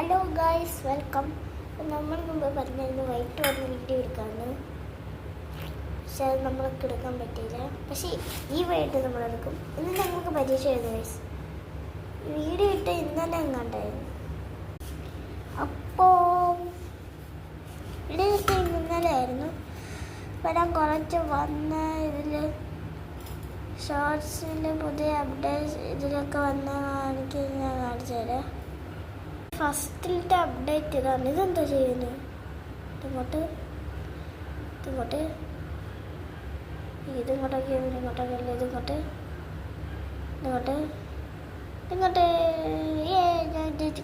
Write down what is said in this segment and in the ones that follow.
Hello guys, welcome. നമ്മൾ മുമ്പ് പറഞ്ഞിരുന്നു വൈകിട്ട് വന്ന് വീഡിയോ എടുക്കാമെന്ന്. പക്ഷെ അത് നമ്മൾക്ക് എടുക്കാൻ പറ്റിയില്ല. പക്ഷേ ഈ വൈകിട്ട് നമ്മളെടുക്കും. ഇന്ന് ഞങ്ങൾക്ക് പരീക്ഷ എഴുതും ഗൈസ്. വീഡിയോ ഇട്ട് ഇന്നലെ എങ്ങാണ്ടായിരുന്നു. അപ്പോൾ വീഡിയോ ഇട്ട് ഇന്നലെ ആയിരുന്നു. അപ്പോൾ ഞാൻ കുറച്ച് വന്ന ഇതിൽ ഷോർട്സിൽ പുതിയ അപ്ഡേറ്റ്സ് ഇതിലൊക്കെ വന്ന ഞാൻ കാണിച്ചു തരാം. ഫസ്റ്റിലത്തെ അപ്ഡേറ്റ് ഇതാണ്. ഇതെന്താ ചെയ്യുന്നത്? ഇതിങ്ങോട്ടൊക്കെ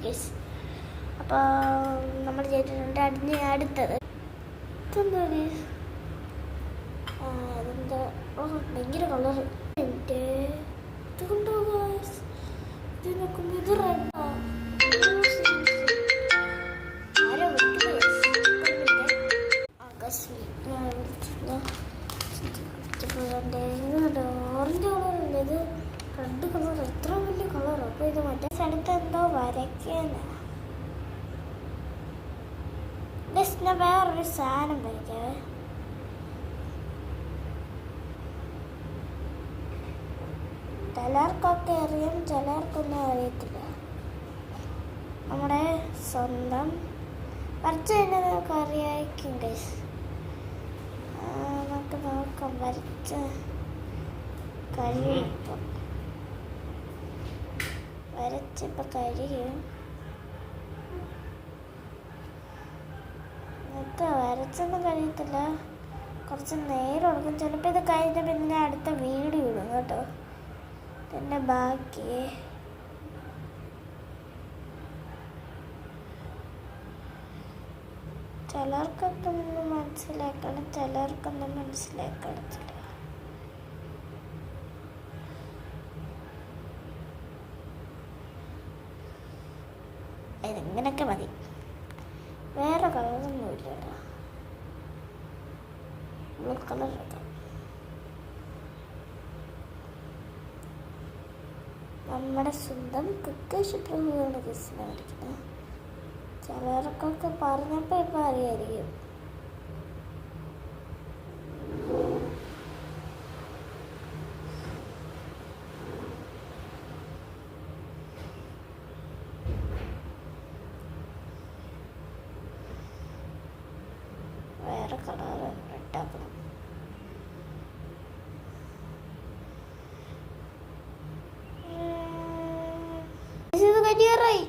കേസ്. അപ്പോൾ നമ്മൾ ചെയ്തിട്ടുണ്ട്. അടുത്തത് ഇതെന്താ? അതെന്താ? ഭയങ്കര കളർ. ഇതുകൊണ്ടോ ഗൈസ്, ഇത് നോക്കുമ്പോൾ ഇത് റെഡാ. ഓറഞ്ച് കളറല്ലേ ഇത്? Red colour. എത്ര വലിയ കളറോ? അപ്പോൾ ഇത് മറ്റേ സ്ഥലത്ത് എന്തോ വരയ്ക്കാനാ. ജസ്റ്റ് വേറൊരു സാധനം വരയ്ക്കാവേ. ചിലർക്കൊക്കെ അറിയാം, ചിലർക്കൊന്നും അറിയത്തില്ല. നമ്മുടെ സ്വന്തം വരച്ച് തന്നെ നമുക്ക് അറിയാമായിരിക്കും ഗൈസ്. നമുക്ക് നോക്കാം. വരച്ച് കഴിയുമ്പോൾ കഴിയും. നമുക്ക് വരച്ചൊന്നും കഴിയത്തില്ല. കുറച്ച് നേരം എടുക്കും. ചിലപ്പോൾ ഇത് കഴിഞ്ഞ പിന്നെ അടുത്ത വീഡിയോ ഇടും കേട്ടോ. പിന്നെ ബാക്കി ചിലർക്കൊക്കെ മനസ്സിലാക്കണം, ചിലർക്കൊന്നും മനസ്സിലാക്കണത്തില്ല. ഇതിങ്ങനൊക്കെ മതി. വേറെ കളറൊന്നും ഇല്ല. ബ്ലൂ കളർ എടുക്കാം. നമ്മുടെ സ്വന്തം പ്രകൃതിയാണ് ഗസ്റ്റിനെ പഠിക്കുന്നത്. ചിലർക്കൊക്കെ പറഞ്ഞപ്പോൾ ഇപ്പം അറിയായിരിക്കും. വേറെ കളർ ഇട്ടാക്കണം. ഇത് കരിയറായി.